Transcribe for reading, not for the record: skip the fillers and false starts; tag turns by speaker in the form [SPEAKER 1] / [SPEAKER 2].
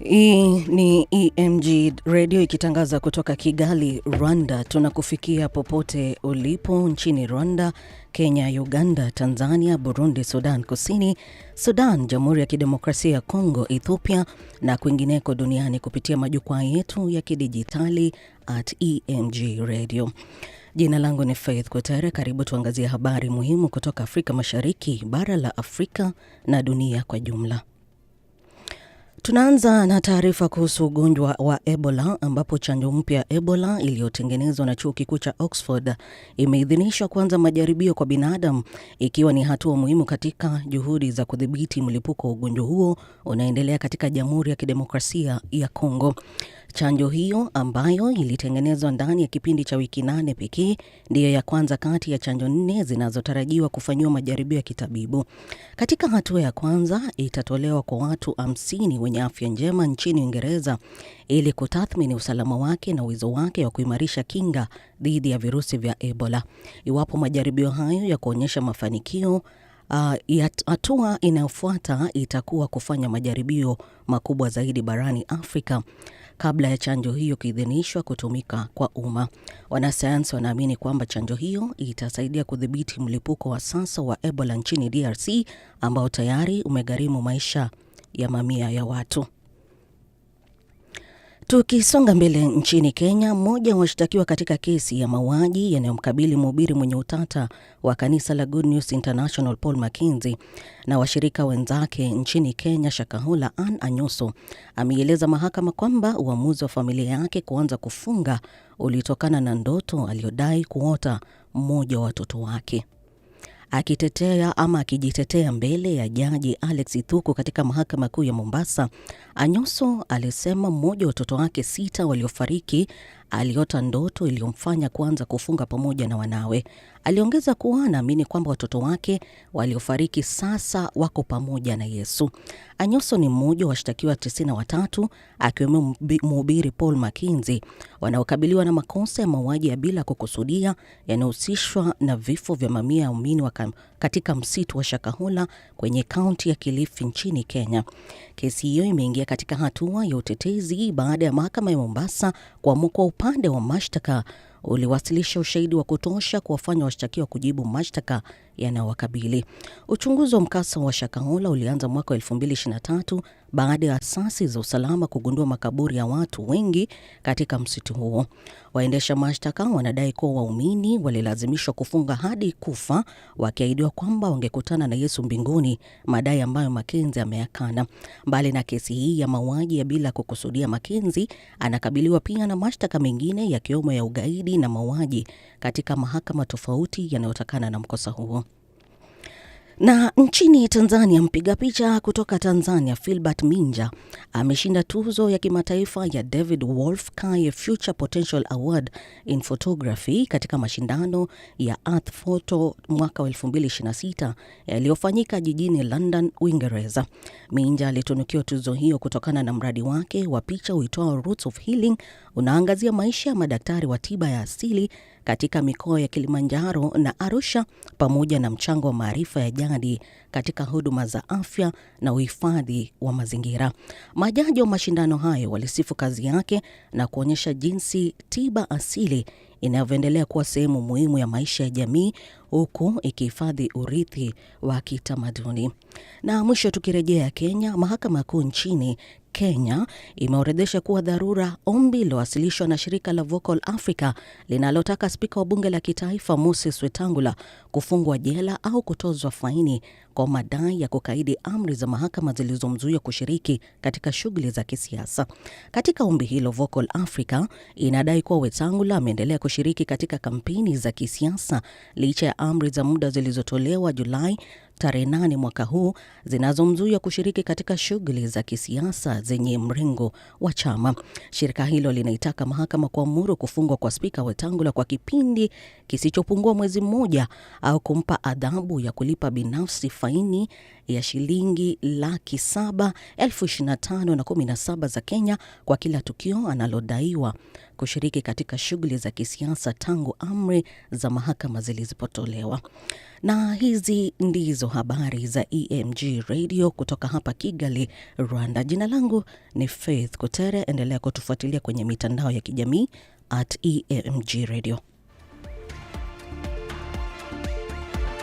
[SPEAKER 1] Hii ni EMG Radio ikitangaza kutoka Kigali, Rwanda. Tunakufikia popote ulipo nchini Rwanda, Kenya, Uganda, Tanzania, Burundi, Sudan Kusini, Sudan, Jamhuri ya Kidemokrasia ya Kongo, Ethiopia na kwingineko duniani kupitia majukwaa yetu ya kidijitali @EMG Radio. Jina langu ni Faith Kutere. Karibu tuangazie habari muhimu kutoka Afrika Mashariki, bara la Afrika na dunia kwa jumla. Tunaanza na taarifa kuhusu ugonjwa wa Ebola, ambapo chanjo mpya ya Ebola iliyotengenezwa na chuo kikuu cha Oxford imeidhinishwa kuanza majaribio kwa binadamu, ikiwa ni hatua muhimu katika juhudi za kudhibiti mlipuko wa ugonjwa huo unaendelea katika Jamhuri ya Kidemokrasia ya Kongo. Chanjo hiyo ambayo ilitengenezwa ndani ya kipindi cha wiki 8 pekee ndiyo ya kwanza kati ya chanjo 4 zinazotarajiwa kufanyiwa majaribio ya kitabibu. Katika hatua ya kwanza itatolewa kwa watu 50 wenye afya njema nchini Uingereza ili kutathmini usalama wake na uwezo wake wa kuimarisha kinga dhidi ya virusi vya Ebola. Iwapo majaribio hayo ya kuonyesha mafanikio, hatua inayofuata itakuwa kufanya majaribio makubwa zaidi barani Afrika kabla ya chanjo hiyo kuidhinishwa kutumika kwa umma. Wanasayansi wanaamini kwamba chanjo hiyo itasaidia kudhibiti mlipuko wa sasa wa Ebola nchini DRC ambao tayari umegharimu maisha ya mamia ya watu. Tukisonga mbele nchini Kenya, mmoja washtakiwa katika kesi ya mauaji yanayomkabili mhubiri mwenye utata wa kanisa la Good News International Paul Mackenzie na washirika wenzake nchini Kenya Shakahola Ann Anyoso ameeleza mahakama kwamba uamuzi wa familia yake kuanza kufunga ulitokana na ndoto aliyodai kuota mmoja wa watoto wake. Akijitetea mbele ya jaji Alex Ithuku katika mahakama kuu ya Mombasa, Anyoso alisema mmoja wa watoto wake 6 waliofariki aliota ndoto iliyomfanya kuanza kufunga pamoja na wanawe. Aliongeza kuwa anaamini kwamba watoto wake waliofariki sasa wako pamoja na Yesu. Anyoso ni mmoja wa washtakiwa 93 akiwemo mhubiri Paul Mackenzie wanaokabiliwa na makosa ya mauaji ya bila kukusudia yanayohusishwa na vifo vya mamia ya waumini katika msitu wa Shakahola kwenye kaunti ya Kilifi nchini Kenya. Kesi hiyo imeingia katika hatua ya utetezi baada ya mahakama ya Mombasa kuamua kwa upande wa mashtaka uliwasilisha ushahidi wa kutosha kuwafanya washtakiwa kujibu mashtaka yanayowakabili. Uchunguzi wa mkasa wa Shakahola ulianza mwaka 2023 baada ya asasi za usalama kugundua makaburi ya watu wengi katika msitu huo. Waendesha mashtaka wanadai kuwa waumini walilazimishwa kufunga hadi kufa, wakiahidiwa kwamba wangekutana na Yesu mbinguni, madai ambayo Mackenzie ameyakana. Mbali na kesi hii ya mauaji ya bila kukusudia, Mackenzie anakabiliwa pia na mashtaka mengine yakiwemo ya ugaidi na mauaji katika mahakama tofauti yanayotokana na mkosa huo. Na nchini Tanzania, mpiga picha kutoka Tanzania Philbert Minja ameshinda tuzo ya kimataifa ya David Wolf Kaye Future Potential Award in Photography katika mashindano ya Earth Photo mwaka 2026 yaliyofanyika jijini London, Uingereza. Minja alitunukiwa tuzo hiyo kutokana na mradi wake wa picha uitwao Roots of Healing, unaangazia maisha ya madaktari wa tiba ya asili katika mikoa ya Kilimanjaro na Arusha pamoja na mchango wa maarifa ya jadi katika huduma za afya na uhifadhi wa mazingira. Majaji wa mashindano hayo walisifu kazi yake na kuonyesha jinsi tiba asili inavyoendelea kuwa sehemu muhimu ya maisha ya jamii huku ikihifadhi urithi wa kitamaduni. Na mwisho tukirejea Kenya, mahakama kuu nchini Kenya imeorodhesha kuwa dharura ombi lilowasilishwa na shirika la Vocal Africa linalotaka spika wa bunge la kitaifa Moses Wetangula kufungwa jela au kutozwa faini kwa madai ya kukaidi amri za mahakama zilizomzuia kushiriki katika shughuli za kisiasa. Katika ombi hilo, Vocal Africa inadai kuwa Wetangula ameendelea kushiriki katika kampeni za kisiasa licha ya amri za muda zilizotolewa Julai tarehe 8 mwaka huu zinazomzuia kushiriki katika shughuli za kisiasa zenye mrengo wa chama. Shirika hilo linaitaka mahakama kuamuru kufungwa kwa spika Wetangula kwa kipindi kisichopungua mwezi mmoja au kumpa adhabu ya kulipa binafsi faini ya shilingi 725,017 za Kenya kwa kila tukio analodaiwa kushiriki katika shughuli za kisiasa tangu amri za mahakama zilipotolewa. Na hizi ndizo habari za EMG Radio kutoka hapa Kigali, Rwanda. Jina langu ni Faith Kutere. Endelea kutufuatilia kwenye mitandao ya kijamii @EMG Radio.